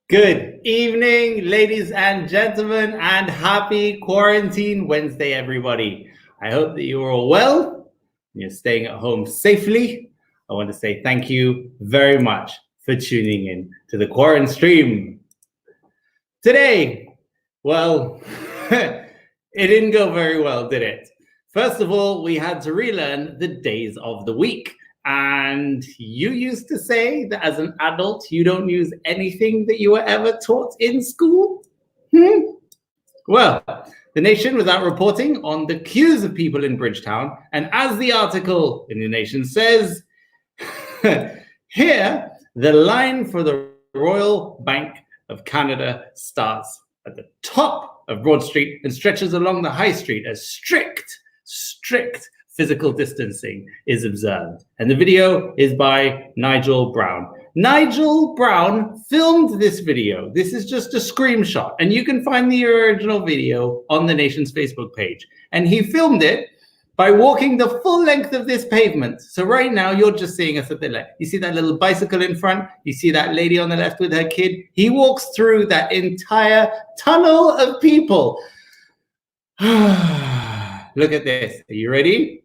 Good evening, ladies and gentlemen, and happy Quarantine Wednesday, everybody. I hope that you are all well and you're staying at home safely. I want to say thank you very much for tuning in to the Quarantine Stream. Today, well, it didn't go very well, did it? First of all, we had to relearn the days of the week. And you used to say that as an adult, you don't use anything that you were ever taught in school? Well, the Nation was out reporting on the queues of people in Bridgetown. And as the article in the Nation says, here, the line for the Royal Bank of Canada starts at the top of Broad Street and stretches along the High Street as strict physical distancing is observed. And the video is by Nigel Brown. Nigel Brown filmed this video. This is just a screenshot, and you can find the original video on the Nation's Facebook page. And he filmed it by walking the full length of this pavement. So right now, you're just seeing us at the left. You see that little bicycle in front? You see that lady on the left with her kid? He walks through that entire tunnel of people. Look at this. Are you ready?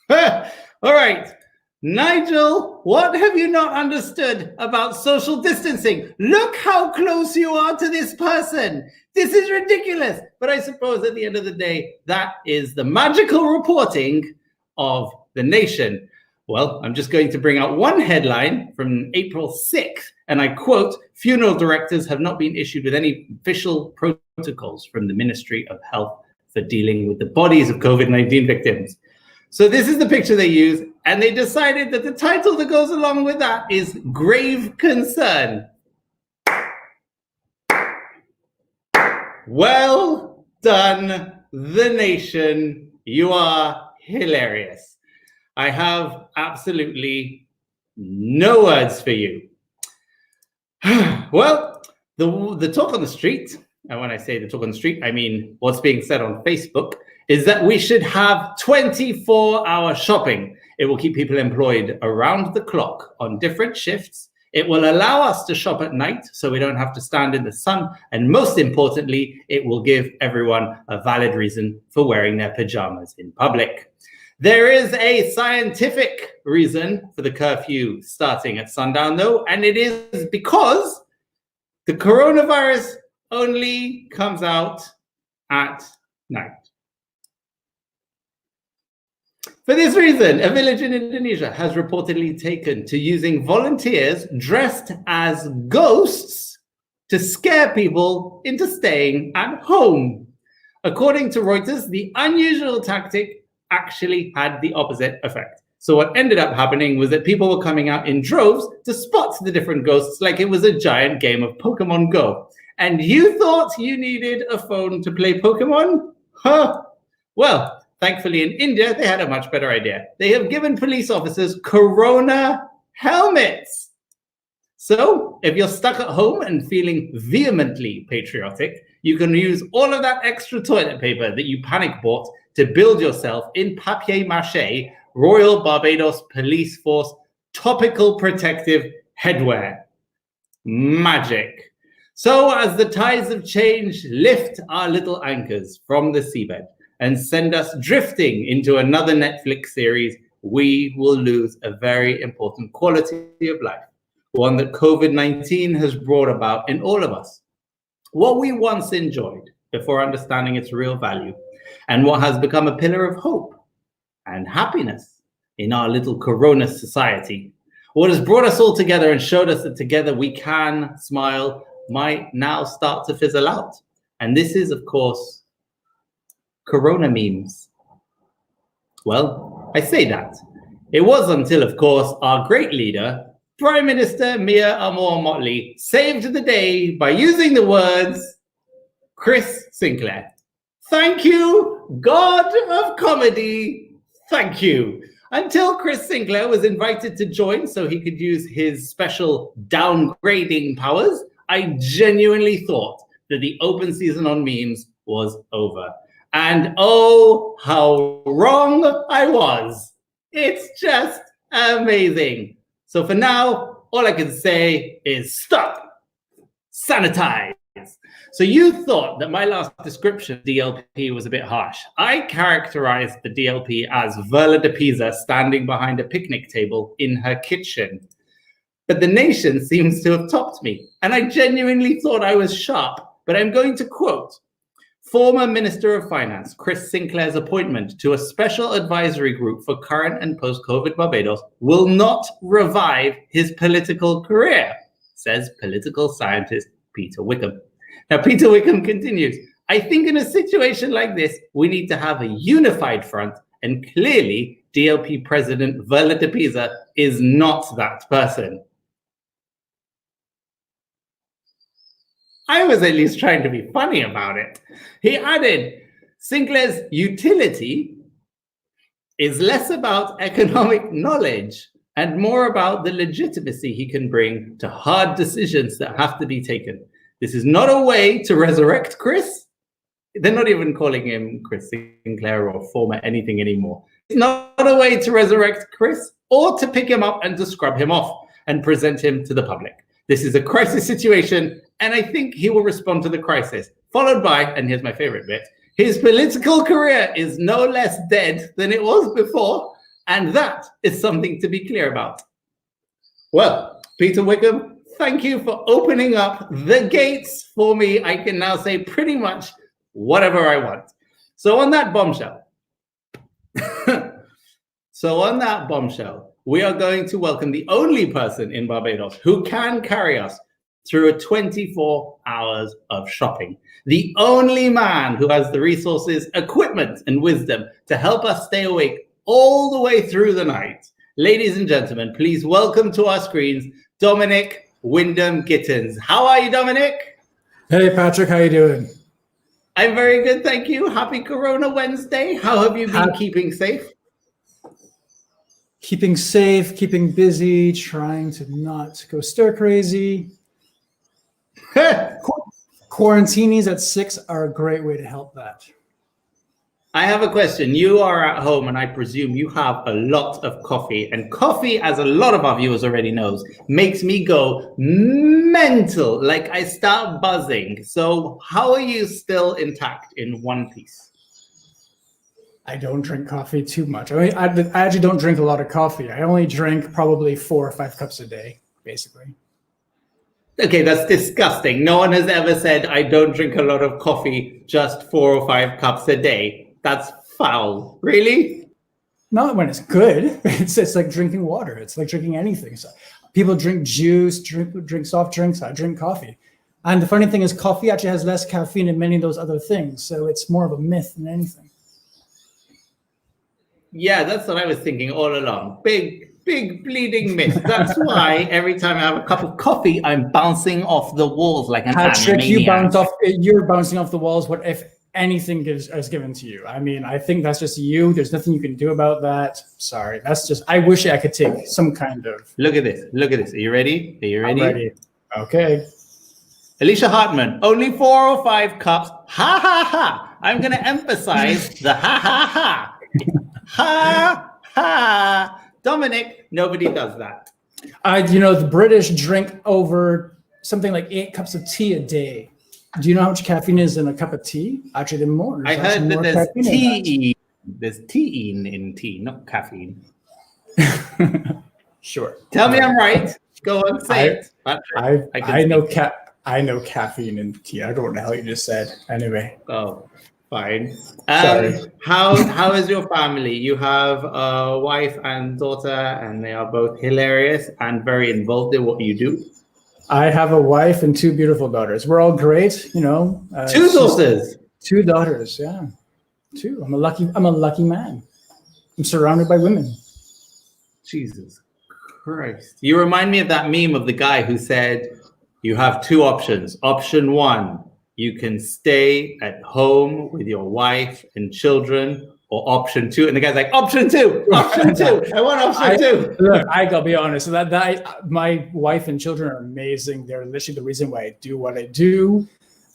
All right. Nigel, what have you not understood about social distancing? Look how close you are to this person. This is ridiculous. But I suppose at the end of the day, that is the magical reporting of the Nation. Well, I'm just going to bring out one headline from April 6th, and I quote, "Funeral directors have not been issued with any official protocols from the Ministry of Health for dealing with the bodies of COVID-19 victims." So this is the picture they use, and they decided that the title that goes along with that is Grave Concern. Well done, the Nation. You are hilarious. I have absolutely no words for you. Well, the talk on the street, and when I say the talk on the street, I mean what's being said on Facebook, is that we should have 24-hour shopping. It will keep people employed around the clock on different shifts. It will allow us to shop at night so we don't have to stand in the sun. And most importantly, it will give everyone a valid reason for wearing their pajamas in public. There is a scientific reason for the curfew starting at sundown, though, and it is because the coronavirus only comes out at night. For this reason, a village in Indonesia has reportedly taken to using volunteers dressed as ghosts to scare people into staying at home. According to Reuters, the unusual tactic actually had the opposite effect. So what ended up happening was that people were coming out in droves to spot the different ghosts like it was a giant game of Pokemon Go. And you thought you needed a phone to play Pokemon? Huh? Well, thankfully, in India, they had a much better idea. They have given police officers corona helmets. So if you're stuck at home and feeling vehemently patriotic, you can use all of that extra toilet paper that you panic bought to build yourself in papier-mâché Royal Barbados Police Force topical protective headwear. Magic. So as the tides of change lift our little anchors from the seabed and send us drifting into another Netflix series, we will lose a very important quality of life, one that COVID-19 has brought about in all of us. What we once enjoyed before understanding its real value, and what has become a pillar of hope and happiness in our little corona society, what has brought us all together and showed us that together we can smile, might now start to fizzle out. And this is, of course, corona memes. Well, I say that. It was until, of course, our great leader, Prime Minister Mia Amor Motley, saved the day by using the words, Chris Sinclair. Thank you, God of comedy. Thank you. Until Chris Sinclair was invited to join so he could use his special downgrading powers, I genuinely thought that the open season on memes was over. And oh, how wrong I was. It's just amazing. So for now, all I can say is stop. sanitize. So you thought that my last description of DLP was a bit harsh. I characterized the DLP as Verla de Pisa standing behind a picnic table in her kitchen. But the nation seems to have topped me. And I genuinely thought I was sharp. But I'm going to quote former Minister of Finance Chris Sinclair's appointment to a special advisory group for current and post-COVID Barbados will not revive his political career, says political scientist Peter Wickham. Now, Peter Wickham continues, I think in a situation like this, we need to have a unified front, and clearly DLP President Verla de Pisa is not that person. I was at least trying to be funny about it. He added, Sinclair's utility is less about economic knowledge and more about the legitimacy he can bring to hard decisions that have to be taken. This is not a way to resurrect Chris. They're not even calling him Chris Sinclair or former anything anymore. It's not a way to resurrect Chris or to pick him up and to scrub him off and present him to the public. This is a crisis situation, and I think he will respond to the crisis, followed by, and here's my favorite bit, his political career is no less dead than it was before, and that is something to be clear about. Well, Peter Wickham, thank you for opening up the gates for me. I can now say pretty much whatever I want. So on that bombshell, we are going to welcome the only person in Barbados who can carry us through a 24 hours of shopping. The only man who has the resources, equipment, and wisdom to help us stay awake all the way through the night. Ladies and gentlemen, please welcome to our screens, Dominic Wyndham Gittins. How are you, Dominic? Hey, Patrick, how you doing? I'm very good, thank you. Happy Corona Wednesday. How have you been keeping safe? Keeping safe, keeping busy, trying to not go stir crazy. Quarantinis at 6 are a great way to help that. I have a question. You are at home, and I presume you have a lot of coffee. And coffee, as a lot of our viewers already knows, makes me go mental. Like I start buzzing. So how are you still intact in one piece? I don't drink coffee too much. I mean, I actually don't drink a lot of coffee. I only drink probably 4 or 5 cups a day, basically. Okay, that's disgusting. No one has ever said, I don't drink a lot of coffee, just 4 or 5 cups a day. That's foul. Really? Not when it's good. It's like drinking water. It's like drinking anything. So people drink juice, drink soft drinks. I drink coffee. And the funny thing is coffee actually has less caffeine than many of those other things. So it's more of a myth than anything. Yeah, that's what I was thinking all along. Big bleeding myth. That's why every time I have a cup of coffee, I'm bouncing off the walls like an Patrick, animaniac. you're bouncing off the walls. What if anything is given to you? I mean, I think that's just you. There's nothing you can do about that. Sorry. That's just, I wish I could take some kind of. Look at this. Are you ready? I'm ready. Okay. Alicia Hartman, only 4 or 5 cups. Ha ha ha. I'm going to emphasize the ha ha ha. Ha ha. Dominic, nobody does that. The British drink over something like 8 cups of tea a day. Do you know how much caffeine is in a cup of tea? Actually, there's more. I heard that there's tea. There's tea in tea, not caffeine. Sure. Tell me I'm right. Go on, say it. I know caffeine in tea. I don't know what the hell you just said. Anyway. Oh, fine. Sorry. How is your family? You have a wife and daughter, and they are both hilarious and very involved in what you do. I have a wife and 2 beautiful daughters. We're all great, 2 daughters. 2 daughters, yeah. 2. I'm a lucky man. I'm surrounded by women. Jesus Christ. You remind me of that meme of the guy who said, you have 2 options. Option 1, you can stay at home with your wife and children, or option 2. And the guy's like, option 2. I want option 2. Look, I gotta be honest. My wife and children are amazing. They're literally the reason why I do what I do.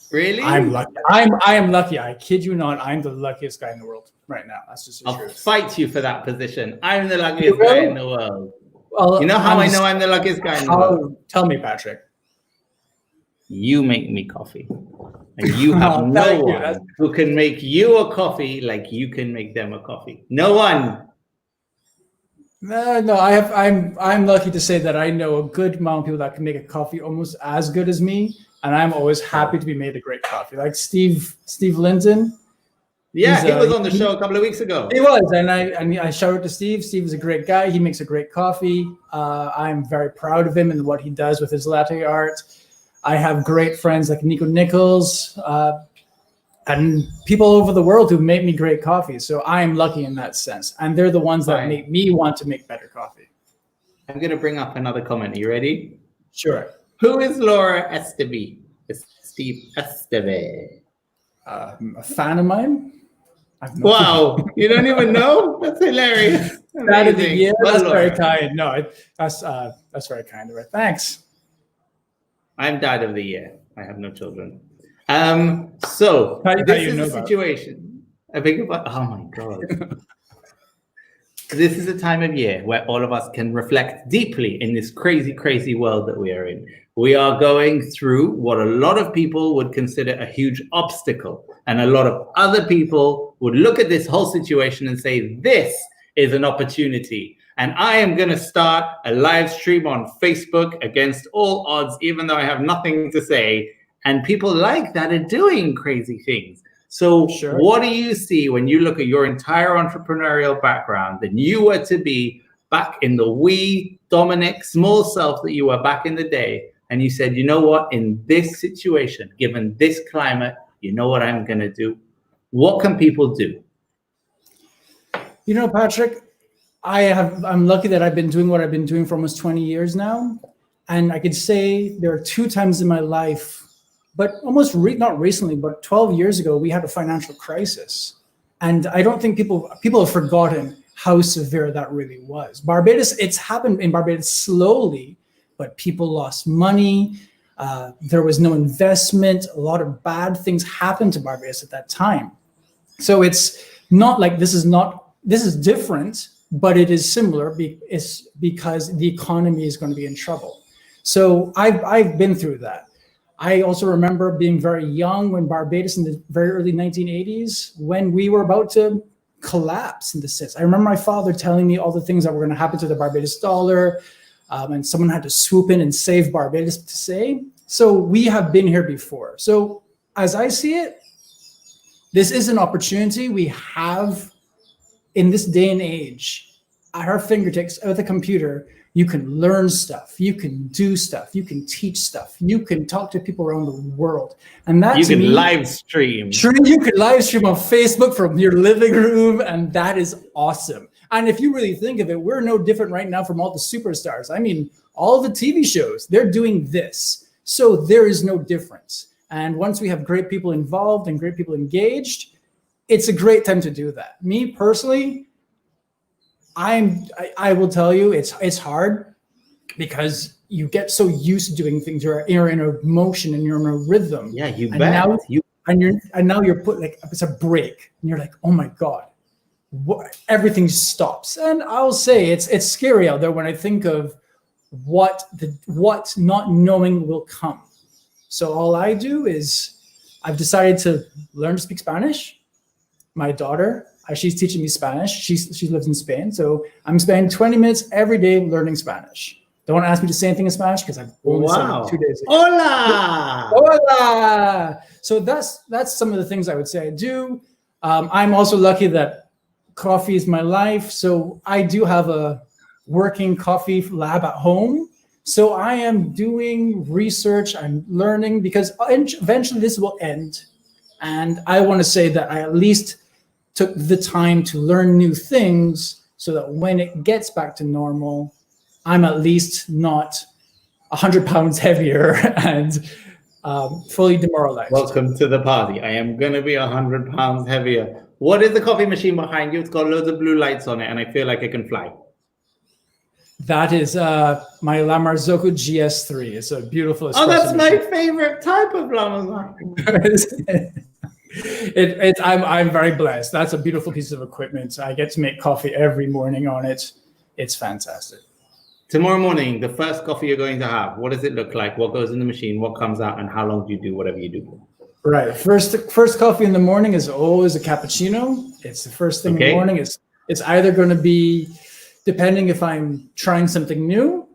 Really? I'm lucky. I am lucky. I kid you not. I'm the luckiest guy in the world right now. That's just the truth. I'll fight you for that position. I'm the luckiest guy in the world. Well, you know how I know I'm the luckiest guy in the world? Tell me, Patrick. you make me coffee. And you have no one who can make you a coffee like you can make them a coffee. No one. No, I'm lucky to say that I know a good amount of people that can make a coffee almost as good as me, and I'm always happy to be made a great coffee. Like Steve Linton. Yeah, he was on the show a couple of weeks ago. He was, and I shout out to Steve. Steve is a great guy. He makes a great coffee. I'm very proud of him and what he does with his latte art. I have great friends like Nico Nichols and people over the world who make me great coffee. So I am lucky in that sense. And they're the ones that make me want to make better coffee. I'm going to bring up another comment. Are you ready? Sure. Who is Laura Esteve? Steve Esteve. A fan of mine. Wow, you don't even know? That's hilarious. Dad of the year. That's very kind. No, that's very kind of her. Thanks. I'm dad of the year. I have no children. So this is a situation. I think about. Oh my god. This is a time of year where all of us can reflect deeply in this crazy, crazy world that we are in. We are going through what a lot of people would consider a huge obstacle. And a lot of other people would look at this whole situation and say, this is an opportunity. And I am going to start a live stream on Facebook against all odds, even though I have nothing to say. And people like that are doing crazy things. So What do you see when you look at your entire entrepreneurial background and you were to be back in the wee Dominic small self that you were back in the day, and you said, you know what, in this situation, given this climate, you know what I'm going to do? What can people do? You know, Patrick, I'm lucky that I've been doing what I've been doing for almost 20 years now. And I could say there are 2 times in my life, but almost not recently, but 12 years ago, we had a financial crisis. And I don't think people have forgotten how severe that really was. Barbados, it's happened in Barbados slowly, but people lost money. There was no investment. A lot of bad things happened to Barbados at that time. So it's not like this is different, but it is similar because the economy is going to be in trouble. So I've been through that. I also remember being very young when Barbados in the very early 1980s, when we were about to collapse in the sense. I remember my father telling me all the things that were going to happen to the Barbados dollar, and someone had to swoop in and save Barbados to say. So we have been here before. So as I see it, this is an opportunity we have in this day and age at our fingertips with a computer. You can learn stuff, you can do stuff, you can teach stuff, you can talk to people around the world. And that you can live stream. Sure, you can live stream on Facebook from your living room, and that is awesome. And if you really think of it, we're no different right now from all the superstars. I mean, all the TV shows, they're doing this. So there is no difference. And once we have great people involved and great people engaged, it's a great time to do that. Me personally, I will tell you, it's hard because you get so used to doing things. You're in a motion and you're in a rhythm. Yeah, you bet. Now you're put like it's a break, and you're like, oh my god, everything stops. And I'll say it's scary out there when I think of what not knowing will come. So all I do is I've decided to learn to speak Spanish. My daughter, she's teaching me Spanish. She lives in Spain. So I'm spending 20 minutes every day learning Spanish. Don't ask me to say anything in Spanish because I've only said it 2 days ago. Hola! Hola! So that's some of the things I would say I do. I'm also lucky that coffee is my life. So I do have a working coffee lab at home. So I am doing research, I'm learning, because eventually this will end. And I want to say that I at least took the time to learn new things so that when it gets back to normal, I'm at least not 100 pounds heavier and fully demoralized. Welcome to the party. I am going to be 100 pounds heavier. What is the coffee machine behind you? It's got loads of blue lights on it, and I feel like I can fly. That is my La Marzocco GS3. It's a beautiful espresso that's machine. my favorite type of La Marzocco. I'm very blessed. That's a beautiful piece of equipment. I get to make coffee every morning on it. It's fantastic. Tomorrow morning, the first coffee you're going to have, what does it look like? What goes in the machine? What comes out? And how long do you do whatever you do? Right. First coffee in the morning is always a cappuccino. It's the first thing in the morning. It's either going to be, depending if I'm trying something new,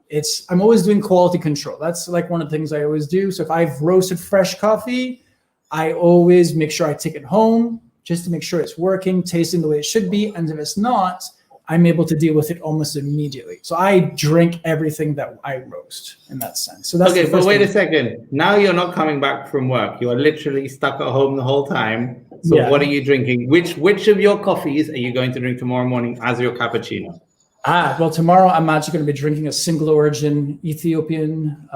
I'm always doing quality control. That's like one of the things I always do. So if I've roasted fresh coffee, I always make sure I take it home just to make sure it's working, tasting the way it should be. And if it's not, I'm able to deal with it almost immediately. So I drink everything that I roast in that sense. So that's okay, but wait a second. Now you're not coming back from work. You are literally stuck at home the whole time. So what are you drinking? Which of your coffees are you going to drink tomorrow morning as your cappuccino? Well, tomorrow I'm actually going to be drinking a single origin Ethiopian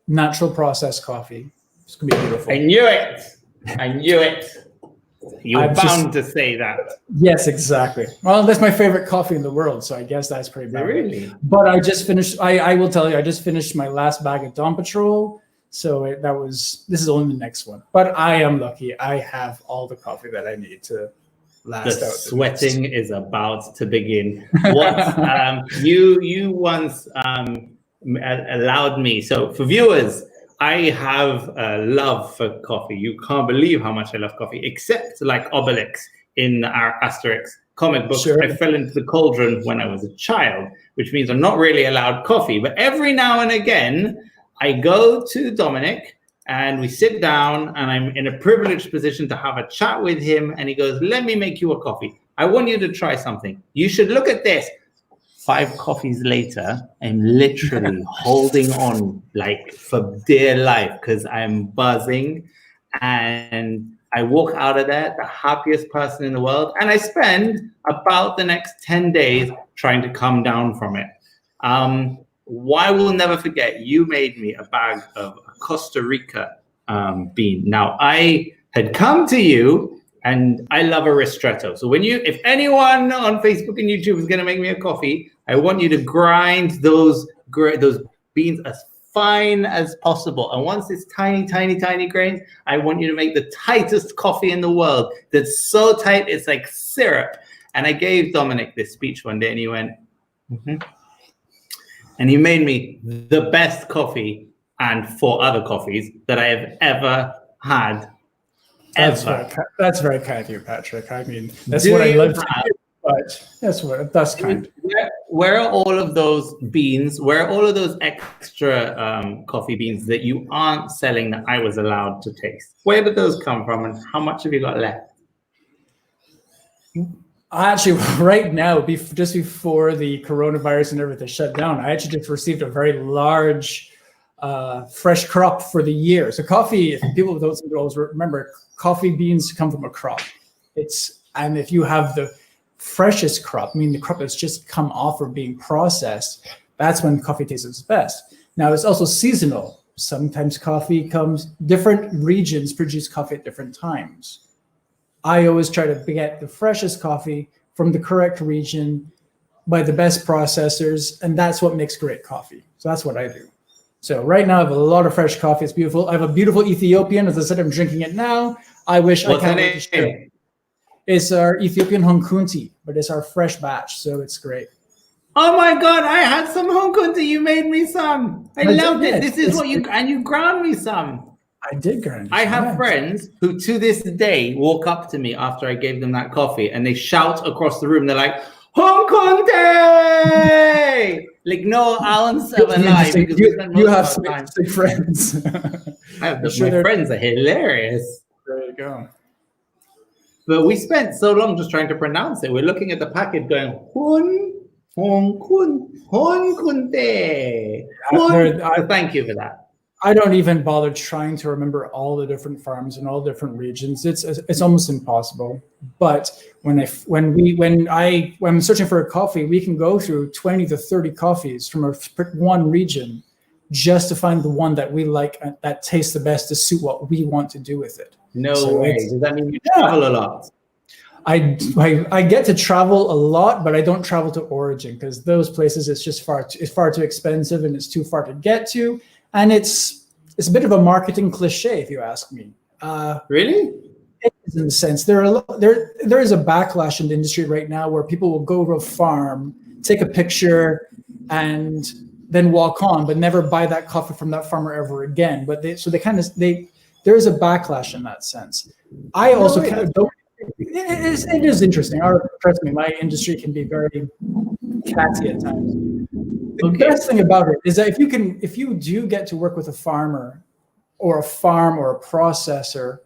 natural processed coffee. It's going to be beautiful. I knew it. I knew it. You're bound to say that. Yes, exactly. Well, that's my favorite coffee in the world, so I guess that's pretty bad. Really? But I just finished, I will tell you, I just finished my last bag of Dawn Patrol. So this is only the next one. But I am lucky. I have all the coffee that I need to last the out. Sweating is about to begin. What you once allowed me, so for viewers, I have a love for coffee. You can't believe how much I love coffee, except like Obelix in our Asterix comic book. Sure. I fell into the cauldron when I was a child, which means I'm not really allowed coffee. But every now and again, I go to Dominic and we sit down and I'm in a privileged position to have a chat with him. And he goes, let me make you a coffee. I want you to try something. You should look at this. 5 coffees later, I'm literally holding on like for dear life because I'm buzzing, and I walk out of there the happiest person in the world, and I spend about the next 10 days trying to come down from it. I will never forget, you made me a bag of Costa Rica bean. Now, I had come to you, and I love a ristretto. So if anyone on Facebook and YouTube is going to make me a coffee, I want you to grind those beans as fine as possible. And once it's tiny, tiny, tiny grains, I want you to make the tightest coffee in the world. That's so tight, it's like syrup. And I gave Dominic this speech one day, and he went, and he made me the best coffee and 4 other coffees that I have ever had. That's very kind of you, Patrick. I mean, that's what I love to do, but that's kind. Where are all of those beans? Where are all of those extra coffee beans that you aren't selling that I was allowed to taste? Where did those come from, and how much have you got left? Actually, right now, just before the coronavirus and everything shut down, I actually just received a very large fresh crop for the year. So coffee, if people don't always remember, coffee beans come from a crop. And if you have the freshest crop, I mean the crop that's just come off or being processed, that's when coffee tastes its best. Now it's also seasonal. Sometimes different regions produce coffee at different times. I always try to get the freshest coffee from the correct region by the best processors, and that's what makes great coffee. So that's what I do. So right now I have a lot of fresh coffee. It's beautiful. I have a beautiful Ethiopian. As I said, I'm drinking it now. I wish I can't wait to share it. It's our Ethiopian Hunkunti, but it's our fresh batch, so it's great. Oh my God, I had some Hunkunti. You made me some. I loved it. This is and you ground me some. I did grind. I have friends who to this day walk up to me after I gave them that coffee and they shout across the room. They're like, Hunkunti! Like no ounce of a lie. You have some interesting friends. My friends are hilarious. There you go. But we spent so long just trying to pronounce it. We're looking at the packet going, Hunkunte. Thank you for that. I don't even bother trying to remember all the different farms in all different regions. It's almost impossible. But when I'm searching for a coffee, we can go through 20 to 30 coffees from one region just to find the one that we like that tastes the best to suit what we want to do with it. No way. Does that mean you travel a lot? I get to travel a lot, but I don't travel to origin because those places it's far too expensive and it's too far to get to. And it's a bit of a marketing cliche, if you ask me. Really? It is in a sense. There is a backlash in the industry right now where people will go to a farm, take a picture, and then walk on, but never buy that coffee from that farmer ever again. But there is a backlash in that sense. I also kind of don't. It is interesting. Trust me, my industry can be very catty at times. The best thing about it is that if you do get to work with a farmer or a farm or a processor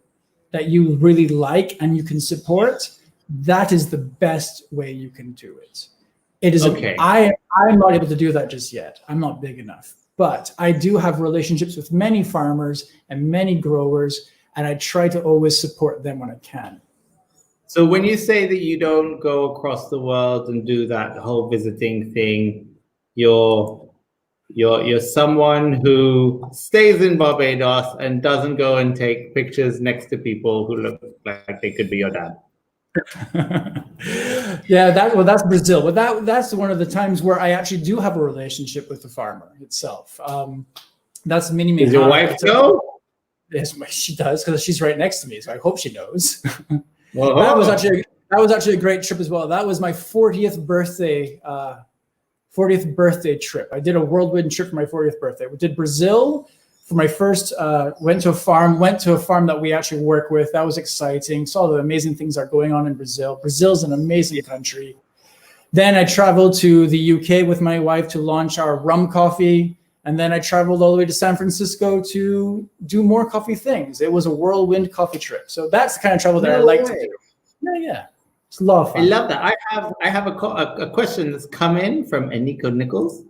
that you really like and you can support, that is the best way you can do it. It is okay. I'm not able to do that just yet. I'm not big enough. But I do have relationships with many farmers and many growers, and I try to always support them when I can. So when you say that you don't go across the world and do that whole visiting thing, you're someone who stays in Barbados and doesn't go and take pictures next to people who look like they could be your dad. Yeah, that's Brazil. But that's one of the times where I actually do have a relationship with the farmer itself. That's Mini. Does your wife know? Yes, she does, because she's right next to me. So I hope she knows. Well, that was actually a great trip as well. That was my 40th birthday. 40th birthday trip. I did a whirlwind trip for my 40th birthday. We did Brazil for my first. Went to a farm that we actually work with. That was exciting. Saw the amazing things that are going on in Brazil. Brazil's an amazing country. Then I traveled to the UK with my wife to launch our rum coffee. And then I traveled all the way to San Francisco to do more coffee things. It was a whirlwind coffee trip. So that's the kind of travel that I like to do. Yeah. It's a lot of fun. I love that. I have a question that's come in from Eniko Nichols.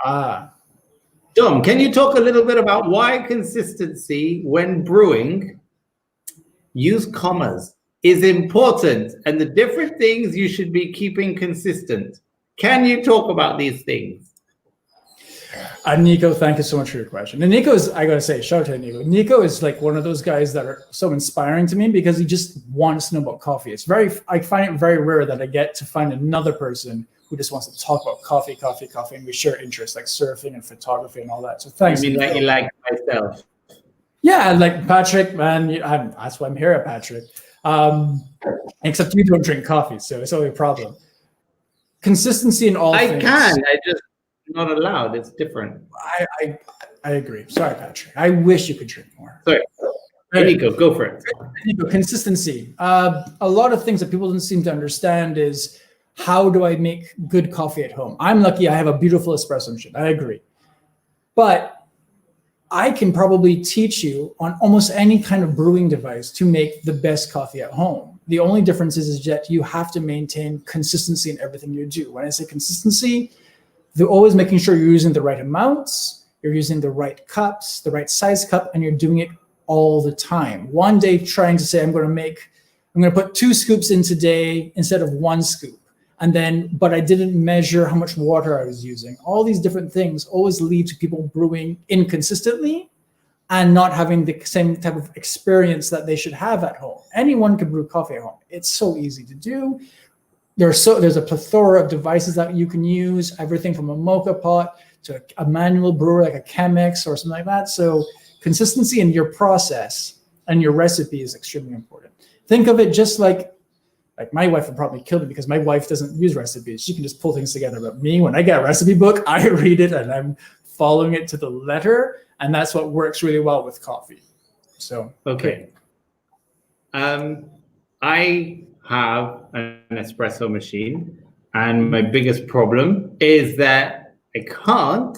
Dom, can you talk a little bit about why consistency when brewing, use commas, is important and the different things you should be keeping consistent? Can you talk about these things? Nico, thank you so much for your question. And Nico is, I gotta say, shout out to Nico. Nico is like one of those guys that are so inspiring to me because he just wants to know about coffee. I find it very rare that I get to find another person who just wants to talk about coffee, and we share interests like surfing and photography and all that. So thanks. I mean, like you like myself. Yeah, like Patrick, man. That's why I'm here, Patrick. Except you don't drink coffee, so it's only a problem. Consistency in all things. I just not allowed. It's different. I agree. Sorry, Patrick. I wish you could drink more. Sorry. Nico, go for it. Nico, consistency. A lot of things that people don't seem to understand is how do I make good coffee at home? I'm lucky I have a beautiful espresso machine. I agree. But I can probably teach you on almost any kind of brewing device to make the best coffee at home. The only difference is that you have to maintain consistency in everything you do. When I say consistency, they're always making sure you're using the right amounts, you're using the right cups, the right size cup, and you're doing it all the time. One day trying to say, I'm going to put 2 scoops in today instead of 1 scoop. But I didn't measure how much water I was using. All these different things always lead to people brewing inconsistently and not having the same type of experience that they should have at home. Anyone can brew coffee at home. It's so easy to do. There's a plethora of devices that you can use, everything from a mocha pot to a manual brewer like a Chemex or something like that. So consistency in your process and your recipe is extremely important. Think of it just like my wife would probably kill me because my wife doesn't use recipes. She can just pull things together. But me, when I get a recipe book, I read it and I'm following it to the letter. And that's what works really well with coffee. So, okay. I have an espresso machine, and my biggest problem is that I can't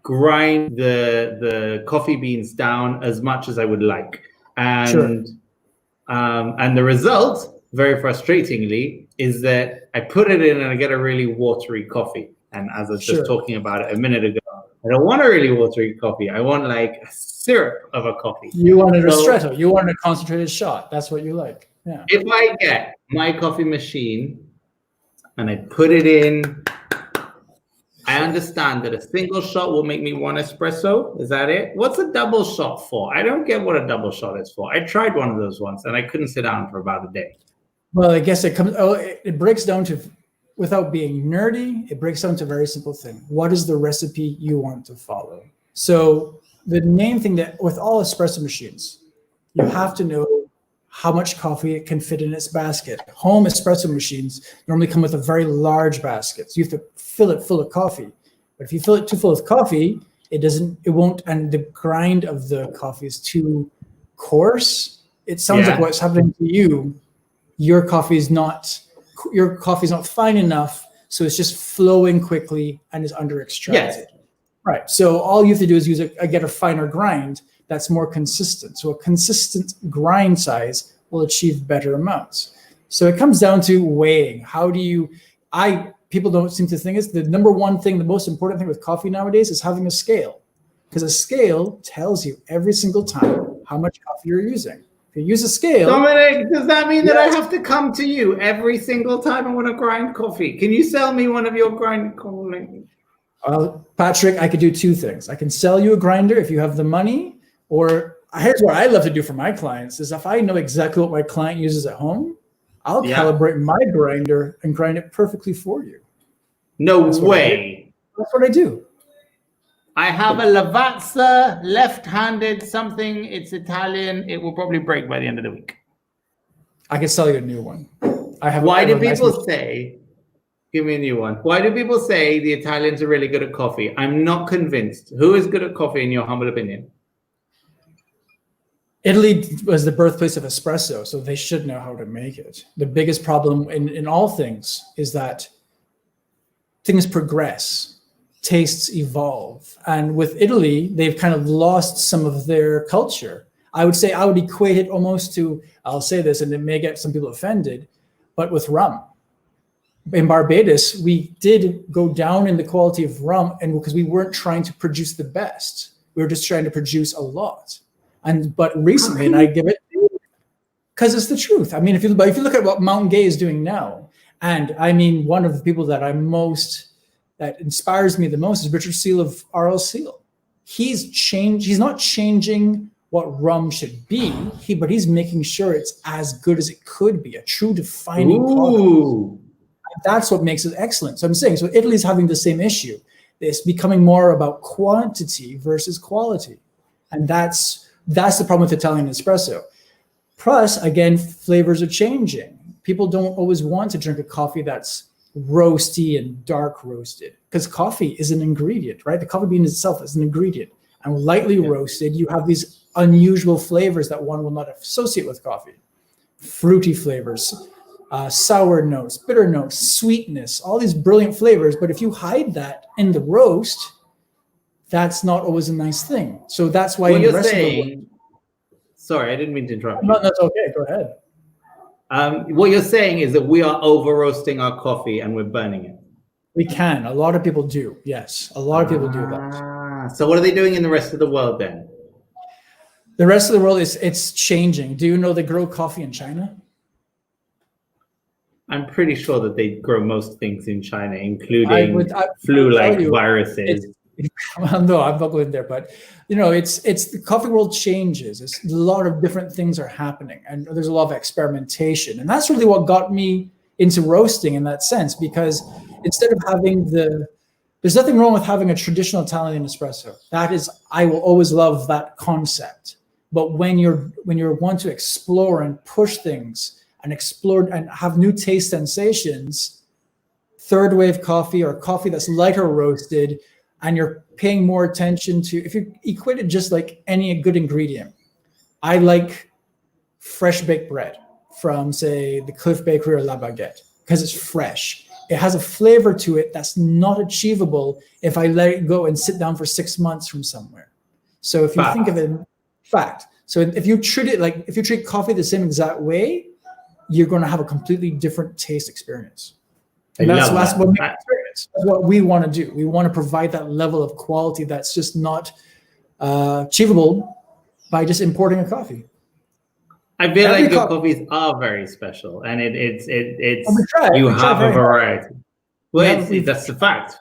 grind the coffee beans down as much as I would like, and the result, very frustratingly, is that I put it in and I get a really watery coffee. And as I was just talking about it a minute ago, I don't want a really watery coffee. I want like a syrup of a coffee. You want a ristretto. You want a concentrated shot. That's what you like. Yeah. If I get my coffee machine and I put it in, I understand that a single shot will make me 1 espresso. Is that it? What's a double shot for? I don't get what a double shot is for. I tried one of those once and I couldn't sit down for about a day. Well, I guess it breaks down to, without being nerdy, it breaks down to a very simple thing. What is the recipe you want to follow? So the main thing that with all espresso machines, you have to know how much coffee it can fit in its basket. Home espresso machines normally come with a very large basket, so you have to fill it full of coffee. But if you fill it too full of coffee, it won't, and the grind of the coffee is too coarse. It sounds like what's happening to you. Your coffee is not fine enough, so it's just flowing quickly and is under extracted. Yes. Right. So all you have to do is get a finer grind that's more consistent. So a consistent grind size will achieve better amounts. So it comes down to weighing. People don't seem to think the number one thing, the most important thing with coffee nowadays is having a scale, because a scale tells you every single time how much coffee you're using. If you use a scale. Dominic, does that mean that I have to come to you every single time I want to grind coffee? Can you sell me one of your grind coffee? Patrick, I could do two things. I can sell you a grinder if you have the money, or here's what I love to do for my clients is if I know exactly what my client uses at home, I'll calibrate my grinder and grind it perfectly for you. No way. That's what I do. I have a Lavazza, left-handed something. It's Italian. It will probably break by the end of the week. I can sell you a new one. Why do people say, give me a new one. Why do people say the Italians are really good at coffee? I'm not convinced. Who is good at coffee in your humble opinion? Italy was the birthplace of espresso, so they should know how to make it. The biggest problem in all things is that things progress, tastes evolve. And with Italy, they've kind of lost some of their culture. I would equate it almost to, I'll say this, and it may get some people offended, but with rum. In Barbados, we did go down in the quality of rum, and because we weren't trying to produce the best, we were just trying to produce a lot. But recently, and I give it because it's the truth. I mean, if you look at what Mountain Gay is doing now, and I mean, one of the people that inspires me the most is Richard Seal of R.L. Seal. He's not changing what rum should be, but he's making sure it's as good as it could be, a true defining product. That's what makes it excellent. So I'm saying, so Italy's having the same issue. It's becoming more about quantity versus quality. And that's the problem with Italian espresso. Plus, again, flavors are changing. People don't always want to drink a coffee that's roasty and dark roasted, because coffee is an ingredient, right? The coffee bean itself is an ingredient. And lightly roasted, you have these unusual flavors that one will not associate with coffee. Fruity flavors, sour notes, bitter notes, sweetness, all these brilliant flavors. But if you hide that in the roast, that's not always a nice thing. So that's why you're saying, sorry, I didn't mean to interrupt you. No, that's okay. Go ahead. What you're saying is that we are over roasting our coffee and we're burning it. We can. A lot of people do. Yes, a lot of people do that. So what are they doing in the rest of the world then? The rest of the world it's changing. Do you know they grow coffee in China? I'm pretty sure that they grow most things in China, including flu-like viruses. Well, no, I'm not going there, but it's the coffee world changes. It's a lot of different things are happening, and there's a lot of experimentation, and that's really what got me into roasting in that sense. Because instead of having there's nothing wrong with having a traditional Italian espresso. I will always love that concept. But when you're want to explore and push things and explore and have new taste sensations, third wave coffee or coffee that's lighter roasted, and you're paying more attention to, if you equate it just like any good ingredient, I like fresh baked bread from, say, the Cliff Bakery or La Baguette, because it's fresh. It has a flavor to it that's not achievable if I let it go and sit down for 6 months from somewhere. So if you think of it, so if you treat coffee the same exact way, you're going to have a completely different taste experience. And that's what makes experience. That's what we want to do. We want to provide that level of quality that's just not achievable by just importing a coffee. I feel like your coffees are very special, and you have a variety. Well, that's the fact.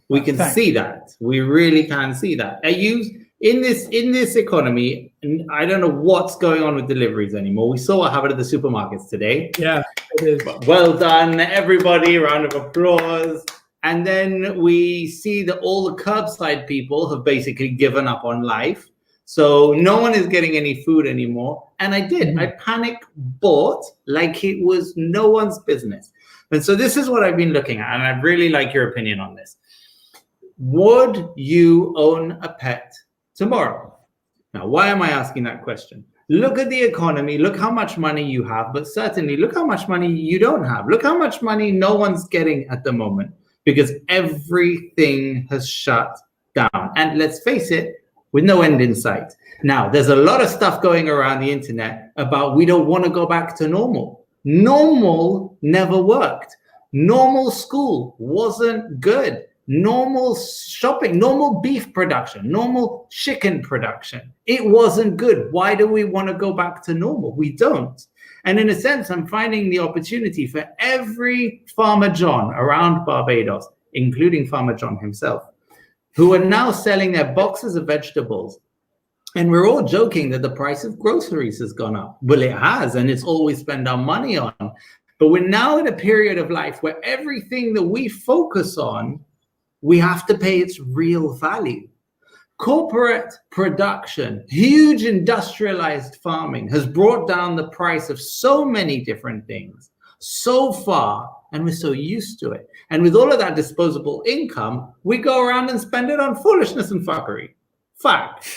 We can see that. We really can see that. Are you in this economy? And I don't know what's going on with deliveries anymore. We saw what happened at the supermarkets today. Yeah, it is. Well done, everybody! Round of applause. And then we see that all the curbside people have basically given up on life. So no one is getting any food anymore. And I did. I panic bought like it was no one's business. And so this is what I've been looking at. And I really like your opinion on this. Would you own a pet tomorrow? Now, why am I asking that question? Look at the economy. Look how much money you have. But certainly, look how much money you don't have. Look how much money no one's getting at the moment because everything has shut down. And let's face it, with no end in sight. Now, there's a lot of stuff going around the internet about we don't want to go back to normal. Normal never worked. Normal school wasn't good. Normal shopping, normal beef production, normal chicken production. It wasn't good. Why do we want to go back to normal? We don't. And in a sense, I'm finding the opportunity for every Farmer John around Barbados, including Farmer John himself, who are now selling their boxes of vegetables. And we're all joking that the price of groceries has gone up. Well, it has, and it's all we spend our money on. But we're now in a period of life where everything that we focus on, we have to pay its real value. Corporate production, huge industrialized farming has brought down the price of so many different things so far, and we're so used to it. And with all of that disposable income, we go around and spend it on foolishness and fuckery. Fact.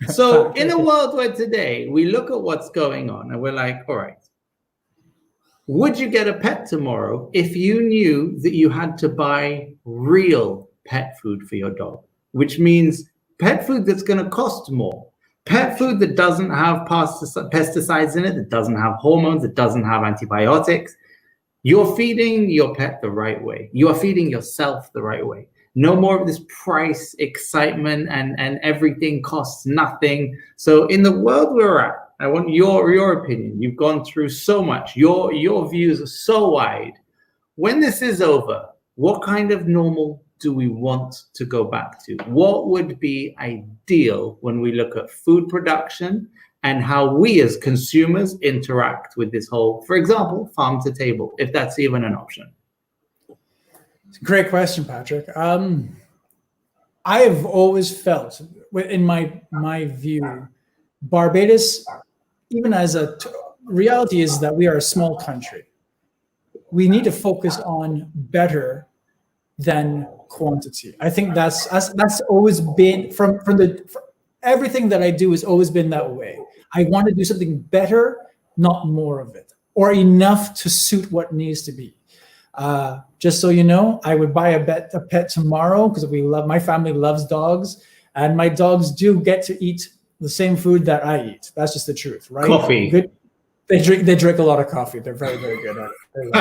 So in a world where today we look at what's going on and we're like, all right, would you get a pet tomorrow if you knew that you had to buy real pet food for your dog, which means pet food that's going to cost more, pet food that doesn't have pesticides in it, that doesn't have hormones, that doesn't have antibiotics? You're feeding your pet the right way. You are feeding yourself the right way. No more of this price excitement and everything costs nothing. So in the world we're at, I want your opinion. You've gone through so much. Your views are so wide. When this is over, what kind of normal do we want to go back to? What would be ideal when we look at food production and how we as consumers interact with this whole, for example, farm to table, if that's even an option? It's a great question, Patrick. I have always felt, in my view, Barbados, even as reality is that we are a small country. We need to focus on better than quantity. I think that's always been from everything that I do has always been that way. I want to do something better, not more of it, or enough to suit what needs to be. Just so you know, I would buy a pet tomorrow because my family loves dogs, and my dogs do get to eat the same food that I eat. That's just the truth, right? Coffee. Good. They drink a lot of coffee. They're very, very good at it.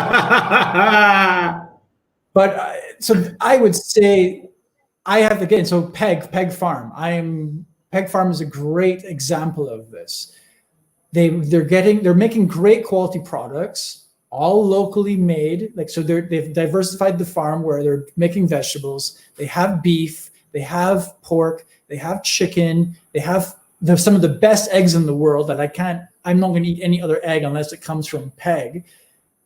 But so I would say I have, again, so Peg Farm. Peg Farm is a great example of this. They're making great quality products, all locally made. Like, so they've diversified the farm where they're making vegetables. They have beef, they have pork, they have chicken, they have some of the best eggs in the world that I'm not going to eat any other egg unless it comes from Peg.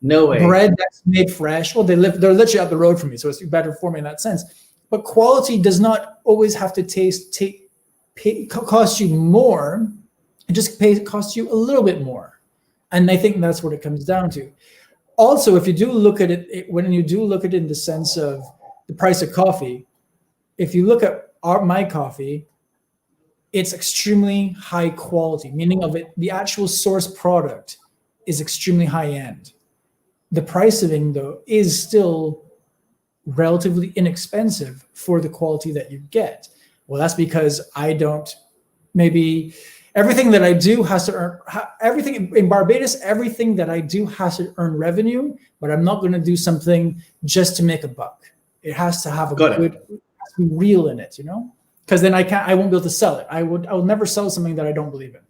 No way. Bread that's made fresh. Well, they're literally up the road from me, so it's better for me in that sense. But quality does not always have to cost you more. It just costs you a little bit more, and I think that's what it comes down to. Also, if you do look at it, when you do look at it in the sense of the price of coffee, if you look at my coffee, it's extremely high quality, meaning of it, the actual source product is extremely high end. The pricing, though, is still relatively inexpensive for the quality that you get. Well, that's because everything that I do has to earn, everything in Barbados, everything that I do has to earn revenue, but I'm not going to do something just to make a buck. It has to have it has to be real in it, because then I won't be able to sell it. I will never sell something that I don't believe in.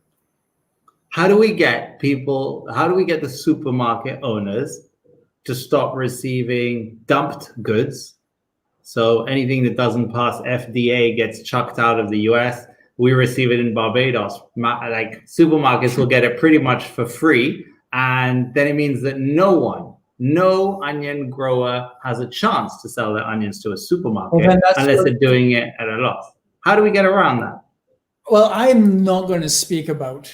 How do we get the supermarket owners to stop receiving dumped goods? So anything that doesn't pass FDA gets chucked out of the US. We receive it in Barbados. Like, supermarkets will get it pretty much for free. And then it means that no onion grower has a chance to sell their onions to a supermarket unless they're doing it at a loss. How do we get around that? Well, I'm not going to speak about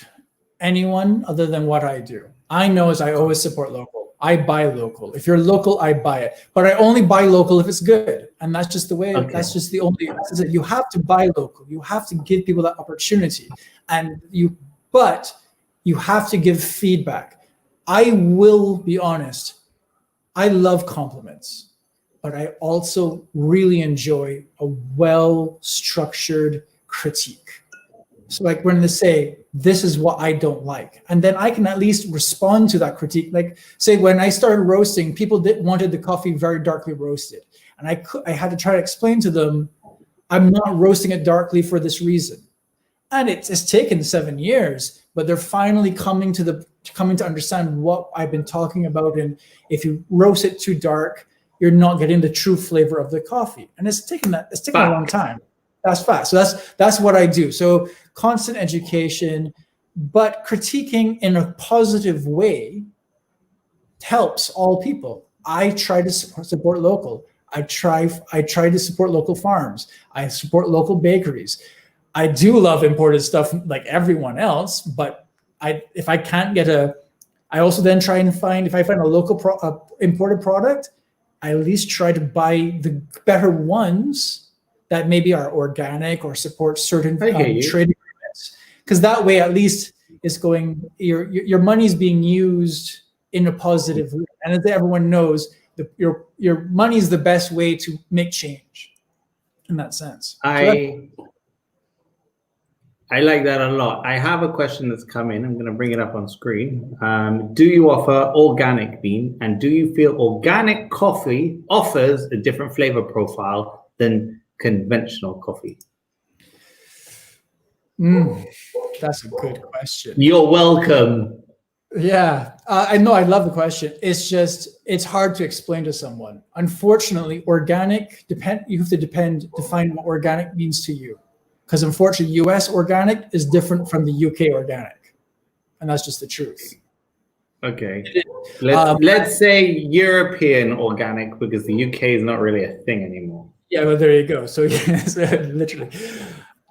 anyone other than what I do. I know is I always support local. I buy local. If you're local, I buy it. But I only buy local if it's good. And that's just the way, Okay. that's just the only, you have to buy local. You have to give people that opportunity. But you have to give feedback. I will be honest. I love compliments, but I also really enjoy a well-structured critique. So like when they say, this is what I don't like, and then I can at least respond to that critique. Like say when I started roasting, people wanted the coffee very darkly roasted. And I had to try to explain to them, I'm not roasting it darkly for this reason. And it's taken 7 years, but they're finally coming to understand what I've been talking about. And if you roast it too dark, you're not getting the true flavor of the coffee. And it's taken a long time. That's fast. So that's what I do. So constant education, but critiquing in a positive way helps all people. I try to support local. I try to support local farms. I support local bakeries. I do love imported stuff like everyone else, but if I can't get I also then try and find, if I find a local imported product, I at least try to buy the better ones that maybe are organic or support certain trade agreements. Because that way, at least, it's going, your money's being used in a positive way. And as everyone knows, your money is the best way to make change in that sense. I like that a lot. I have a question that's come in. I'm going to bring it up on screen. Do you offer organic bean? And do you feel organic coffee offers a different flavor profile than conventional coffee? That's a good question. You're welcome. Yeah, I know. I love the question. It's hard to explain to someone. Unfortunately, organic you have to define what organic means to you. Because unfortunately, US organic is different from the UK organic. And that's just the truth. Okay. Let's say European organic, because the UK is not really a thing anymore. Yeah, well, there you go. So yes, literally.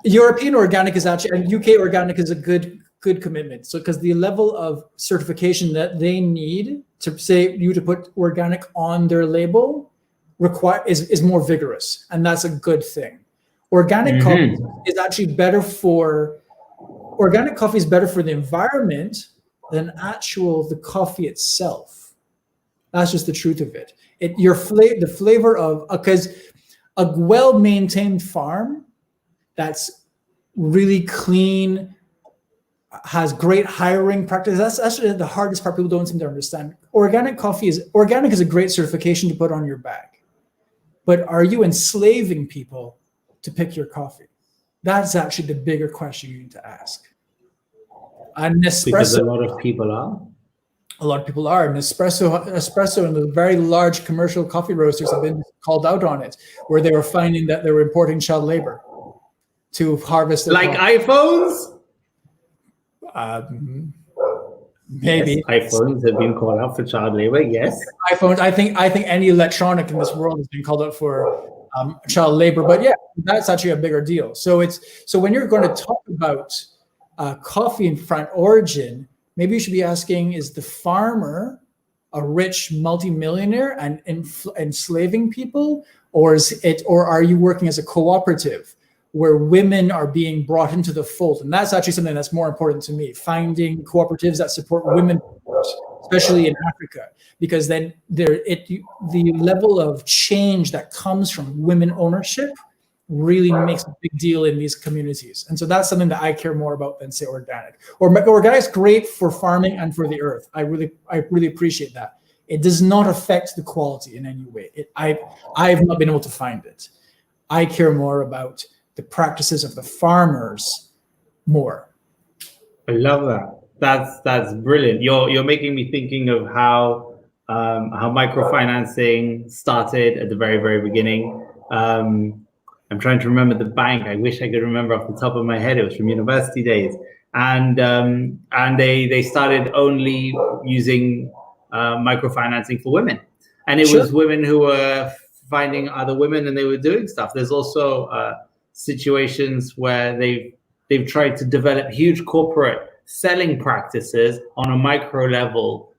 European organic is actually, and UK organic is a good commitment. So because the level of certification that they need to say you to put organic on their label is more vigorous. And that's a good thing. Organic coffee is actually better organic coffee is better for the environment than the coffee itself. That's just the truth of it. The flavor of, because a well-maintained farm that's really clean, has great hiring practice. That's actually the hardest part people don't seem to understand. Organic is a great certification to put on your bag. But are you enslaving people to pick your coffee? That's actually the bigger question you need to ask. And Nespresso, because a lot of people are. A lot of people are. And Espresso and the very large commercial coffee roasters have been called out on it, where they were finding that they were importing child labor to harvest their like coffee. iPhones? Maybe. Yes, iPhones have been called out for child labor, yes. iPhones, I think any electronic in this world has been called out for child labor, but yeah, that's actually a bigger deal. So when you're going to talk about coffee in front origin, maybe you should be asking, is the farmer a rich multimillionaire and enslaving people, or are you working as a cooperative where women are being brought into the fold? And that's actually something that's more important to me, finding cooperatives that support women, especially in Africa, because then the level of change that comes from women ownership really makes a big deal in these communities. And so that's something that I care more about than say organic. Organic's great for farming and for the earth. I really appreciate that. It does not affect the quality in any way. I have not been able to find it. I care more about the practices of the farmers more. I love that. That's brilliant. You're making me thinking of how microfinancing started at the very, very beginning. I'm trying to remember the bank. I wish I could remember off the top of my head. It was from university days, and they started only using microfinancing for women, and it was women who were finding other women and they were doing stuff. There's also situations where they've They've tried to develop huge corporate selling practices on a micro level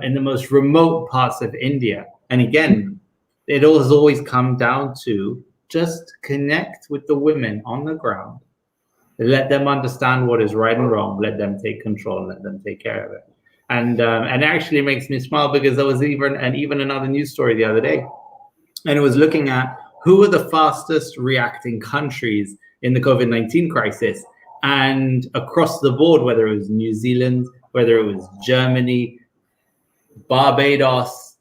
in the most remote parts of India. And again, it has always come down to just connect with the women on the ground, let them understand what is right and wrong, let them take control, and let them take care of it. And it actually makes me smile because there was even another news story the other day, and it was looking at who are the fastest reacting countries in the COVID-19 crisis. And across the board, whether it was New Zealand, whether it was Germany, Barbados,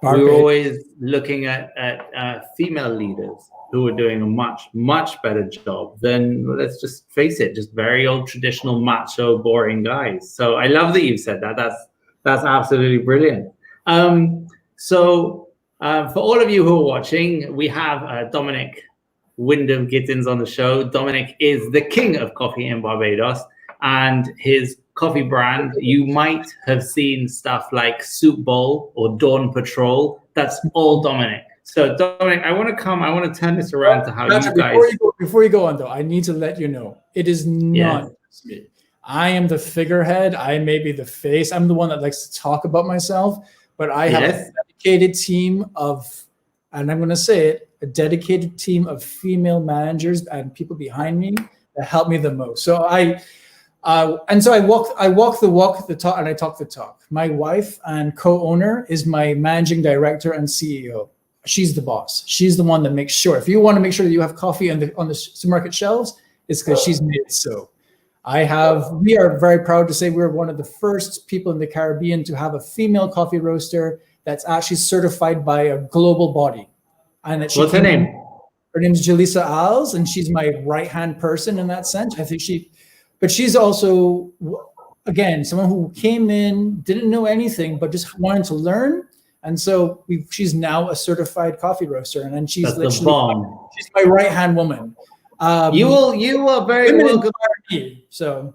we were always looking at female leaders who were doing a much better job than, let's just face it, just very old traditional macho boring guys. So I love that you said that. That's absolutely brilliant. So for all of you who are watching, we have Dominic Wyndham Gittins on the show. Dominic is the king of coffee in Barbados, and his coffee brand, you might have seen stuff like Soup Bowl or Dawn Patrol. That's all Dominic. So Dominic, I want to turn this around to how you guys. Before you go on though, I need to let you know it is not me. I am the figurehead. I may be the face. I'm the one that likes to talk about myself, but I have a dedicated team of, and I'm going to say it, a dedicated team of female managers and people behind me that help me the most. So I walk the walk, the talk, and I talk the talk. My wife and co-owner is my managing director and CEO. She's the boss. She's the one that makes sure. If you want to make sure that you have coffee on the supermarket shelves, it's because she's made it so. We are very proud to say we're one of the first people in the Caribbean to have a female coffee roaster that's actually certified by a global body. And what's her name? Her name is Jaleesa Alves, and she's my right-hand person in that sense. I think but she's also, again, someone who came in, didn't know anything, but just wanted to learn. And so she's now a certified coffee roaster, and then she's she's my right-hand woman. You are very welcome. So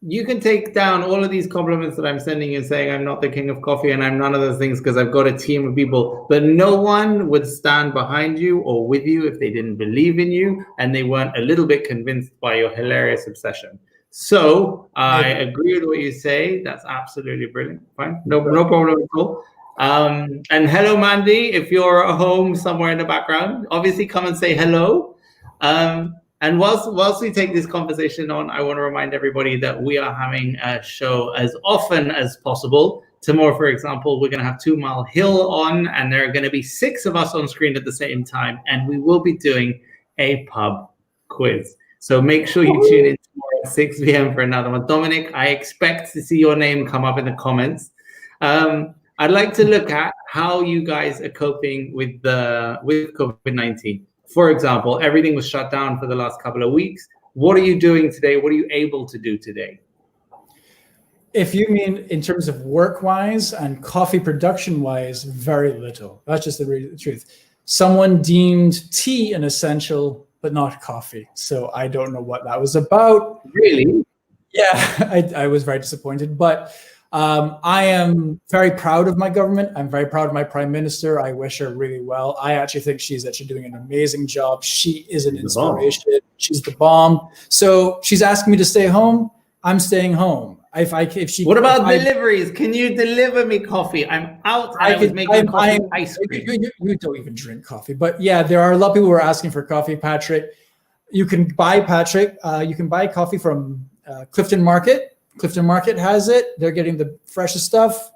you can take down all of these compliments that I'm sending you, saying I'm not the king of coffee and I'm none of those things, because I've got a team of people. But no one would stand behind you or with you if they didn't believe in you and they weren't a little bit convinced by your hilarious obsession. So I agree with what you say. That's absolutely brilliant. Fine, no problem at all. And hello, Mandy. If you're at home somewhere in the background, obviously come and say hello. And whilst we take this conversation on, I want to remind everybody that we are having a show as often as possible. Tomorrow, for example, we're going to have 2 Mile Hill on, and there are going to be 6 of us on screen at the same time, and we will be doing a pub quiz. So make sure you tune in tomorrow at 6 p.m. for another one. Dominic, I expect to see your name come up in the comments. I'd like to look at how you guys are coping with COVID-19. For example, everything was shut down for the last couple of weeks. What are you doing today? What are you able to do today? If you mean in terms of work-wise and coffee production-wise, very little. That's just the truth. Someone deemed tea an essential, but not coffee. So I don't know what that was about. Really? Yeah, I was very disappointed. But I am very proud of my government. I'm very proud of my prime minister. I wish her really well. I actually think she's actually doing an amazing job. She is an inspiration. She's the bomb. So she's asking me to stay home. I'm staying home. What about deliveries? Can you deliver me coffee? I'm out. I was making ice cream. You don't even drink coffee. But yeah, there are a lot of people who are asking for coffee, Patrick. You can buy coffee from Clifton Market. Clifton Market has it. They're getting the freshest stuff,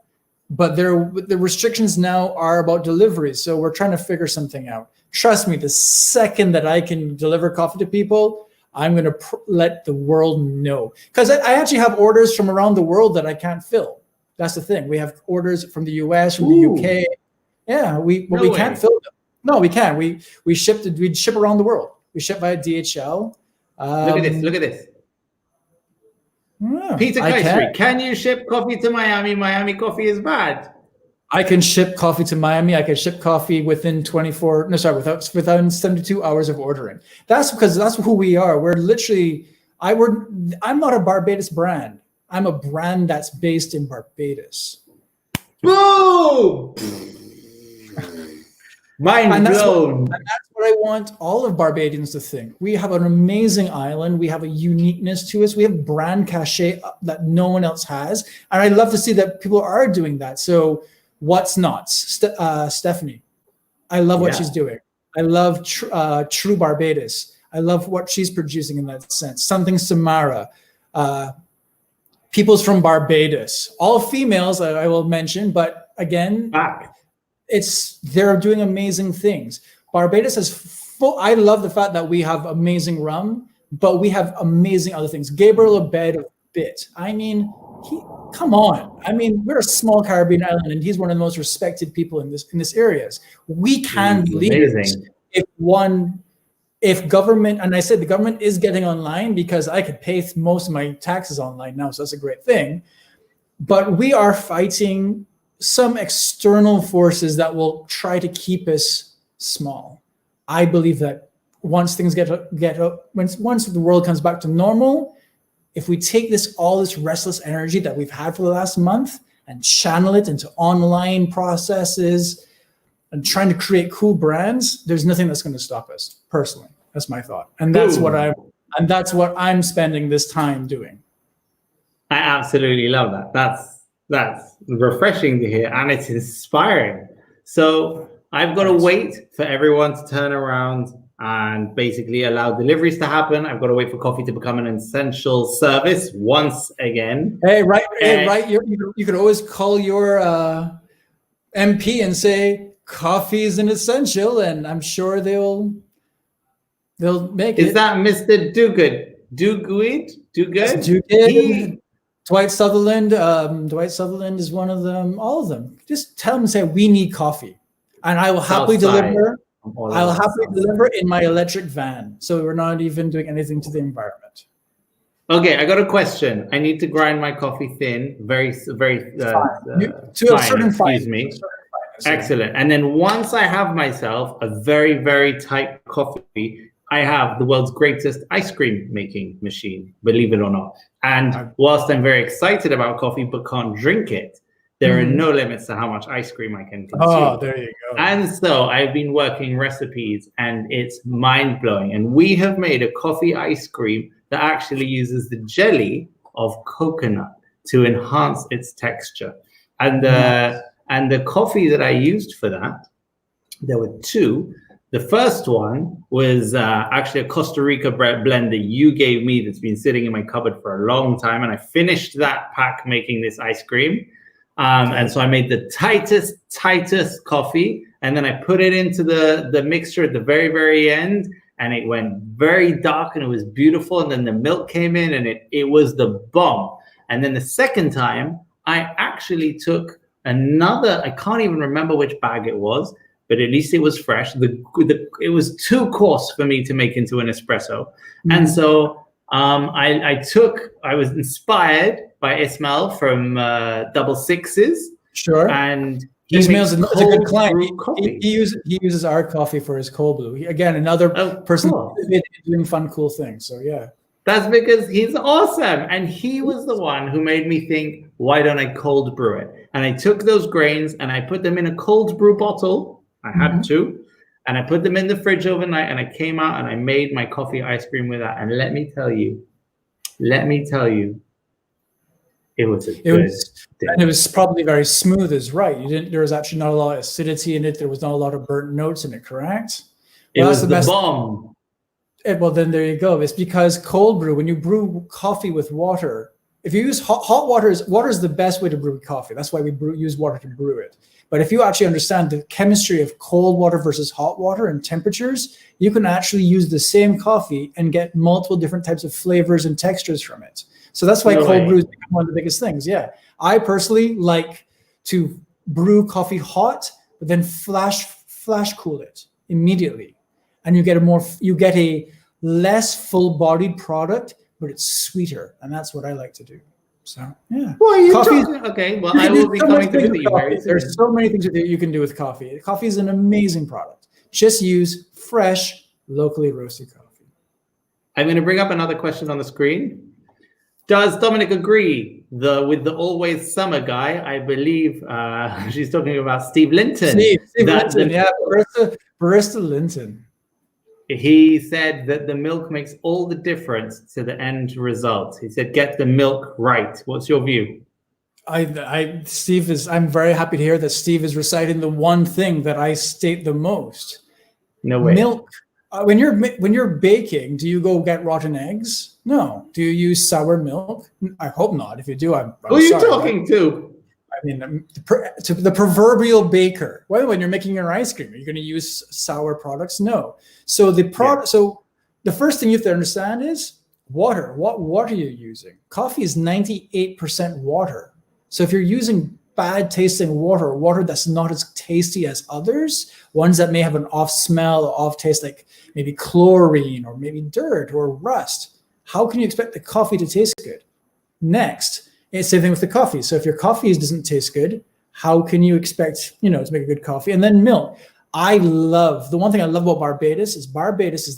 but the restrictions now are about delivery. So we're trying to figure something out. Trust me, the second that I can deliver coffee to people, I'm going to let the world know. Because I actually have orders from around the world that I can't fill. That's the thing. We have orders from the US, from the UK. Yeah, we can't fill them. No, we can't. We ship around the world. We ship via DHL. Look at this. Yeah, Peter Kaisri, can you ship coffee to Miami? Miami coffee is bad. I can ship coffee to Miami. I can ship coffee within 72 hours of ordering. That's because that's who we are. We're literally, I'm not a Barbados brand. I'm a brand that's based in Barbados. Boom! Mind blown. And that's what I want all of Barbadians to think. We have an amazing island. We have a uniqueness to us. We have brand cachet that no one else has. And I love to see that people are doing that. So what's not? Stephanie, I love what she's doing. I love True Barbados. I love what she's producing in that sense. Something Samara, people's from Barbados, all females, I will mention, but again, they're doing amazing things. Barbados has I love the fact that we have amazing rum, but we have amazing other things. Gabriel Abed of Bit. I mean, come on. I mean, we're a small Caribbean island, and he's one of the most respected people in this areas. We can be leaders if government, and I said the government is getting online because I could pay most of my taxes online now, so that's a great thing. But we are fighting some external forces that will try to keep us small. I believe that once things once the world comes back to normal, if we take all this restless energy that we've had for the last month and channel it into online processes and trying to create cool brands, there's nothing that's going to stop us. Personally, that's my thought, and that's what I'm spending this time doing. I absolutely love that. That's refreshing to hear, and it's inspiring. So I've got to wait for everyone to turn around and basically allow deliveries to happen. I've got to wait for coffee to become an essential service once again. Hey, right. You could always call your MP and say coffee is an essential, and I'm sure they'll make it. Is that Mr. Duguid? Dwight Sutherland. Dwight Sutherland is one of them. All of them. Just tell them, say we need coffee, and I will happily deliver. I'll happily deliver in my electric van. So we're not even doing anything to the environment. Okay, I got a question. I need to grind my coffee thin, very to a certain excuse me. Excellent. And then once I have myself a very, very tight coffee, I have the world's greatest ice cream making machine, believe it or not. And whilst I'm very excited about coffee but can't drink it, there are no limits to how much ice cream I can consume. Oh, there you go. And so I've been working recipes, and it's mind-blowing. And we have made a coffee ice cream that actually uses the jelly of coconut to enhance its texture. And the coffee that I used for that, there were two. The first one was actually a Costa Rica blend that you gave me that's been sitting in my cupboard for a long time. And I finished that pack making this ice cream. And so I made the tightest coffee. And then I put it into the mixture at the very, very end. And it went very dark and it was beautiful. And then the milk came in and it was the bomb. And then the second time, I actually took another, I can't even remember which bag it was, but at least it was fresh. It was too coarse for me to make into an espresso. And so I was inspired by Ismail from Double Sixes. Sure. And Ismail's a good client. He uses our coffee for his cold brew. Again, another person doing fun, cool things. So yeah. That's because he's awesome. And he was the one who made me think, why don't I cold brew it? And I took those grains and I put them in a cold brew bottle. I had two, and I put them in the fridge overnight, and I came out and I made my coffee ice cream with that. And let me tell you, it was and it was probably very smooth as right. There was actually not a lot of acidity in it. There was not a lot of burnt notes in it, correct? Well, it was the bomb. Well, then there you go. It's because cold brew, when you brew coffee with water, if you use hot water is the best way to brew coffee. That's why we use water to brew it. But if you actually understand the chemistry of cold water versus hot water and temperatures, you can actually use the same coffee and get multiple different types of flavors and textures from it. So that's why cold brew is one of the biggest things. Yeah. I personally like to brew coffee hot, but then flash cool it immediately. And you get a less full-bodied product, but it's sweeter. And that's what I like to do. So yeah. Well, okay. Well, I will be coming to visit you very soon. There's so many things that you can do with coffee. Coffee is an amazing product. Just use fresh, locally roasted coffee. I'm going to bring up another question on the screen. Does Dominic agree with the always summer guy? I believe she's talking about Steve Linton. Steve Linton, Barista Linton. he said that the milk makes all the difference to the end result. He said, get the milk right. What's your view? I'm very happy to hear that Steve is reciting the one thing that I state the most. No way. Milk. When you're baking, do you go get rotten eggs? No. Do you use sour milk? I hope not. If you do, I'm Who are you sorry. talking to? I mean, to the proverbial baker. Well, when you're making your ice cream, are you going to use sour products? No. So So the first thing you have to understand is water. What water are you using? Coffee is 98% water. So if you're using bad tasting water that's not as tasty as others, ones that may have an off smell or off taste, like maybe chlorine or maybe dirt or rust, how can you expect the coffee to taste good? Next, it's the same thing with the coffee. So if your coffee doesn't taste good, how can you expect, to make a good coffee? And then milk. The one thing I love about Barbados is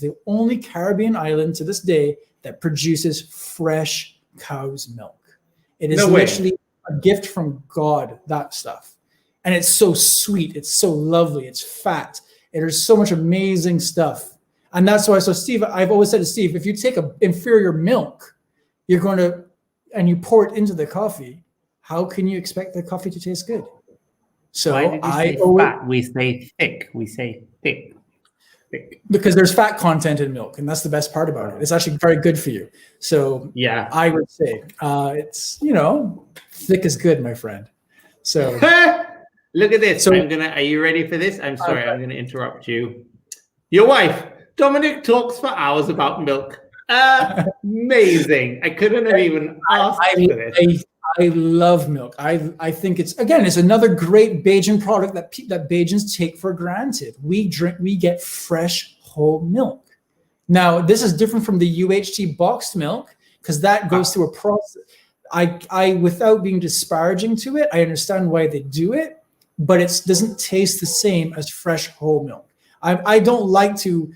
the only Caribbean island to this day that produces fresh cow's milk. It is literally a gift from God, that stuff. And it's so sweet. It's so lovely. It's fat. There's so much amazing stuff. And that's why, so Steve, I've always said to Steve, if you take an inferior milk, and you pour it into the coffee, how can you expect the coffee to taste good? So why did you say fat? We say thick. We say thick. Because there's fat content in milk, and that's the best part about it. It's actually very good for you. So yeah, I would say it's thick is good, my friend. So look at this. Are you ready for this? I'm sorry, I'm gonna interrupt you. Your wife, Dominic, talks for hours about milk. Amazing. I couldn't have even asked for this. I love milk. I think it's another great Bajan product that Bajans take for granted. We get fresh whole milk. Now, this is different from the UHT boxed milk because that goes through a process. I without being disparaging to it, I understand why they do it, but it doesn't taste the same as fresh whole milk. I don't like to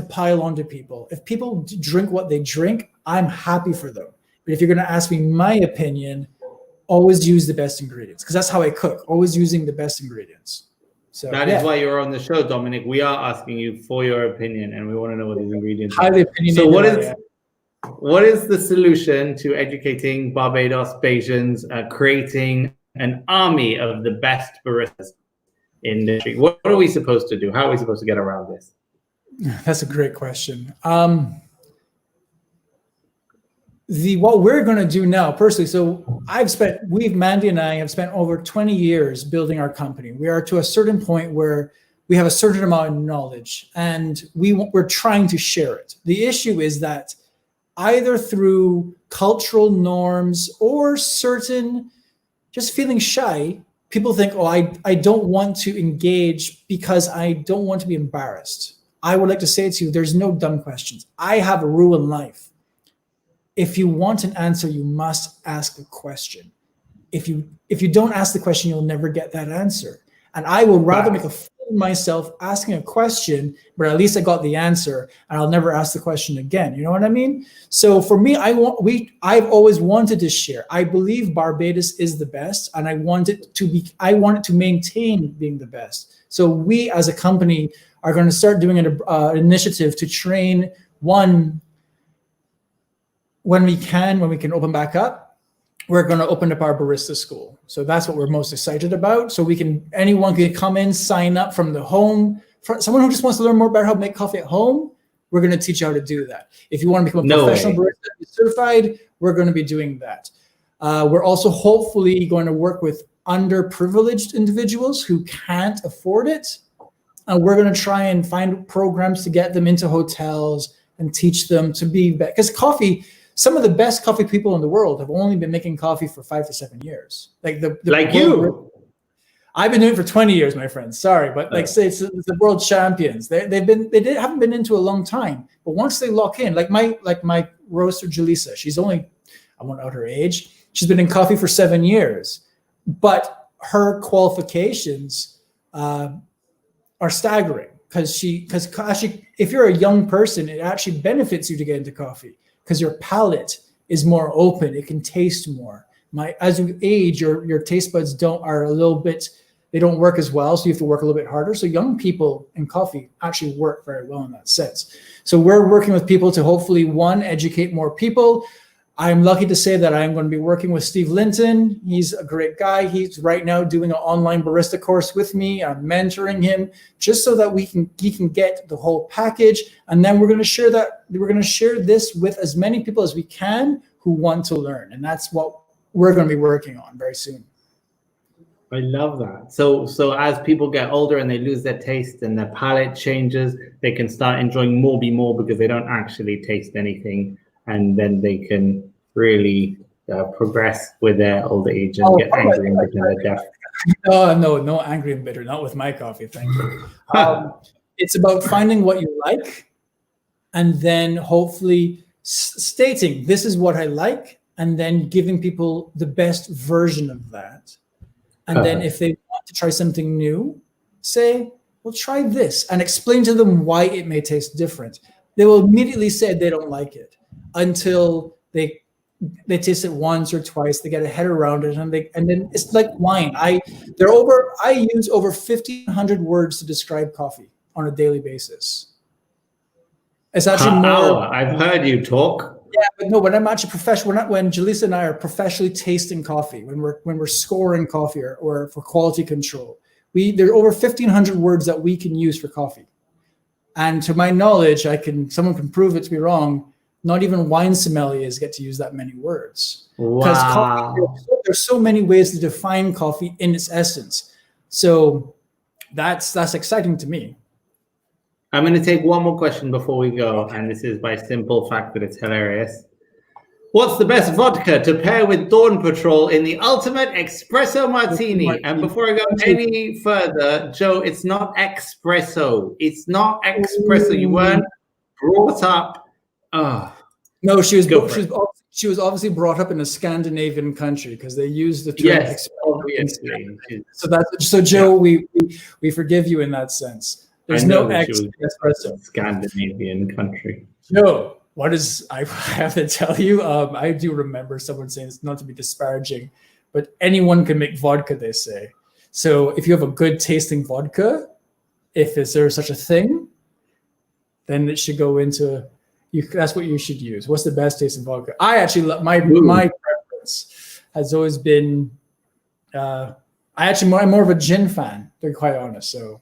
pile onto people. If people drink what they drink, I'm happy for them. But if you're going to ask me my opinion, always use the best ingredients because that's how I cook. Always using the best ingredients. So that is why you're on the show, Dominic. We are asking you for your opinion, and we want to know what these ingredients are. So what is the solution to educating Barbados Bajans, creating an army of the best baristas in the country? What are we supposed to do? How are we supposed to get around this? That's a great question. What we're going to do now, personally, so Mandy and I have spent over 20 years building our company. We are to a certain point where we have a certain amount of knowledge and we're trying to share it. The issue is that either through cultural norms or certain just feeling shy, people think, I don't want to engage because I don't want to be embarrassed. I would like to say to you, there's no dumb questions. I have a rule in life. If you want an answer, you must ask a question. If you don't ask the question, you'll never get that answer. And I will rather make a fool of myself asking a question, but at least I got the answer, and I'll never ask the question again. You know what I mean? So for me, I've always wanted to share. I believe Barbados is the best, and I want it to maintain being the best. So we, as a company, are going to start doing an initiative to train when we can open back up, we're going to open up our barista school. So that's what we're most excited about. So anyone can come in, sign up from the home. For someone who just wants to learn more about how to make coffee at home, we're going to teach you how to do that. If you want to become a professional barista, be certified, we're going to be doing that. We're also hopefully going to work with underprivileged individuals who can't afford it. And we're going to try and find programs to get them into hotels and teach them to be better. Because some of the best coffee people in the world have only been making coffee for 5 to 7 years. Like you. I've been doing it for 20 years, my friend. Sorry, but say it's the world champions. They haven't been into a long time, but once they lock in, like my roaster Jaleesa, she's only, I won't out her age. She's been in coffee for 7 years, but her qualifications are staggering because if you're a young person, it actually benefits you to get into coffee because your palate is more open. It can taste more. As you age, your taste buds are a little bit they don't work as well. So you have to work a little bit harder. So young people in coffee actually work very well in that sense. So we're working with people to hopefully, one, educate more people. I'm lucky to say that I'm going to be working with Steve Linton. He's a great guy. He's right now doing an online barista course with me. I'm mentoring him just so that he can get the whole package. And then we're going to share this with as many people as we can who want to learn. And that's what we're going to be working on very soon. I love that. So as people get older and they lose their taste and their palate changes, they can start enjoying more because they don't actually taste anything. And then they can really progress with their old age and get angry and bitter and deaf. No angry and bitter, not with my coffee, thank you. It's about finding what you like and then hopefully stating, this is what I like, and then giving people the best version of that. And then if they want to try something new, say, well, try this, and explain to them why it may taste different. They will immediately say they don't like it, until they taste it once or twice, they get a head around it, and then it's like wine. I use over 1,500 words to describe coffee on a daily basis. It's actually more. I've heard you talk. Yeah, but no, when I'm actually professional, when Jalisa and I are professionally tasting coffee, when we're scoring coffee or for quality control, there are over 1,500 words that we can use for coffee. And to my knowledge, someone can prove it to be wrong. Not even wine sommeliers get to use that many words. Because there's so many ways to define coffee in its essence. So that's exciting to me. I'm going to take one more question before we go, and this is by simple fact that it's hilarious. What's the best vodka to pair with Dawn Patrol in the ultimate espresso martini? And before I go any further, Joe, it's not espresso. It's not espresso. You weren't brought up. No, she was obviously brought up in a Scandinavian country because they use the term. Yes, obviously. So Joe, we forgive you in that sense. There's no espresso. Scandinavian country. Joe, I have to tell you, I do remember someone saying, it's not to be disparaging, but anyone can make vodka, they say. So if you have a good tasting vodka, is there such a thing, then it should go into. That's what you should use. What's the best tasting vodka? I actually love my preference has always been. I'm more of a gin fan, to be quite honest. So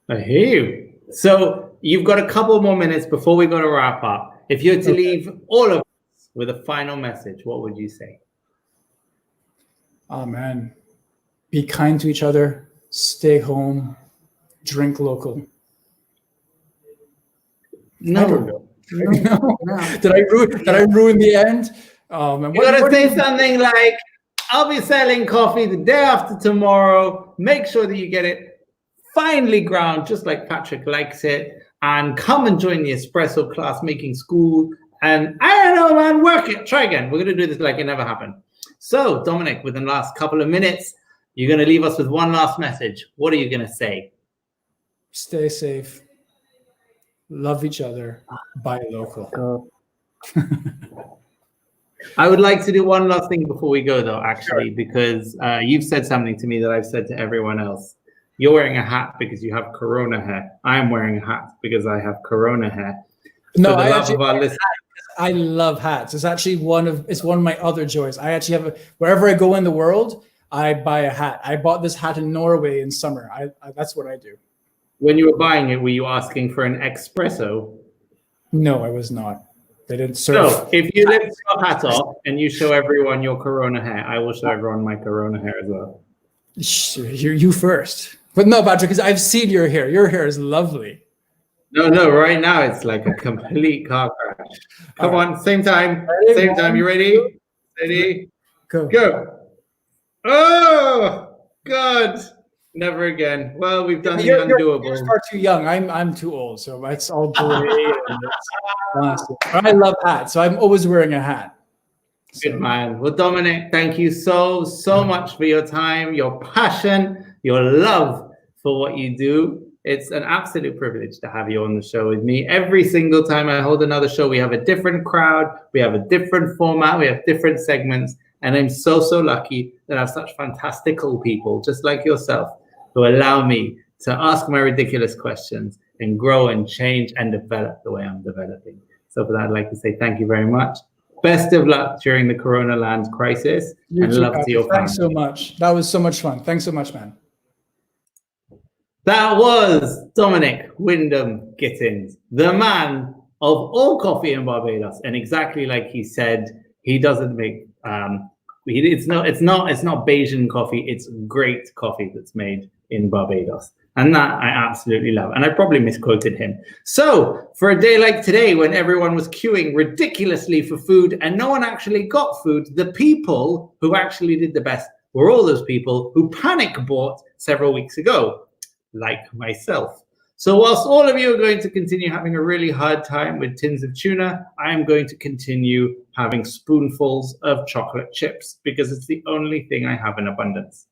I hear you. So you've got a couple more minutes before we go to wrap up. If you were to leave all of us with a final message, what would you say? Oh man, be kind to each other. Stay home. Drink local. No. I don't know. No. Did I ruin the end? You gotta say something like, I'll be selling coffee the day after tomorrow. Make sure that you get it finely ground, just like Patrick likes it, and come and join the espresso class making school. And I don't know, man, work it. Try again. We're gonna do this like it never happened. So, Dominic, within the last couple of minutes, you're gonna leave us with one last message. What are you gonna say? Stay safe. Love each other. Buy local. I would like to do one last thing before we go, though, actually, because you've said something to me that I've said to everyone else. You're wearing a hat because you have Corona hair. I'm wearing a hat because I have Corona hair. No, I love hats. It's actually one of my other joys. I actually have wherever I go in the world, I buy a hat. I bought this hat in Norway in summer. That's what I do. When you were buying it, were you asking for an espresso? No, I was not. They didn't serve. So if you lift your hat off and you show everyone your Corona hair, I will show everyone my Corona hair as well. You first. But no, Patrick, because I've seen your hair. Your hair is lovely. No, right now it's like a complete car crash. Come on, same time. Same time. You ready? Ready? Go. Oh, God. Never again. Well, we've done the undoable. You're far too young. I'm too old, so it's all gray. I love hats, so I'm always wearing a hat. Good man. Well, Dominic, thank you so much for your time, your passion, your love for what you do. It's an absolute privilege to have you on the show with me. Every single time I hold another show, we have a different crowd, we have a different format, we have different segments, And I'm so, so lucky that I have such fantastical people, just like yourself, who allow me to ask my ridiculous questions and grow and change and develop the way I'm developing. So for that, I'd like to say thank you very much. Best of luck during the Corona land crisis. You and too, love Patrick. to your family. Thanks so much. That was so much fun. Thanks so much, man. That was Dominic Wyndham Gittins, the man of all coffee in Barbados. And exactly like he said, he doesn't make it's not Bayesian coffee, it's great coffee that's made in Barbados. And that I absolutely love. And I probably misquoted him. So for a day like today, when everyone was queuing ridiculously for food and no one actually got food, the people who actually did the best were all those people who panic bought several weeks ago, like myself. So whilst all of you are going to continue having a really hard time with tins of tuna, I am going to continue having spoonfuls of chocolate chips because it's the only thing I have in abundance.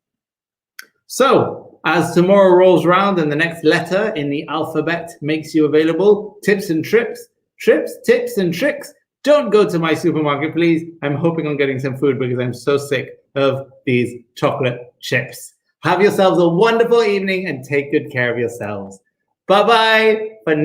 So as tomorrow rolls around and the next letter in the alphabet makes you available, tips and trips, tips and tricks, don't go to my supermarket, please. I'm hoping on getting some food because I'm so sick of these chocolate chips. Have yourselves a wonderful evening and take good care of yourselves. Bye-bye for now.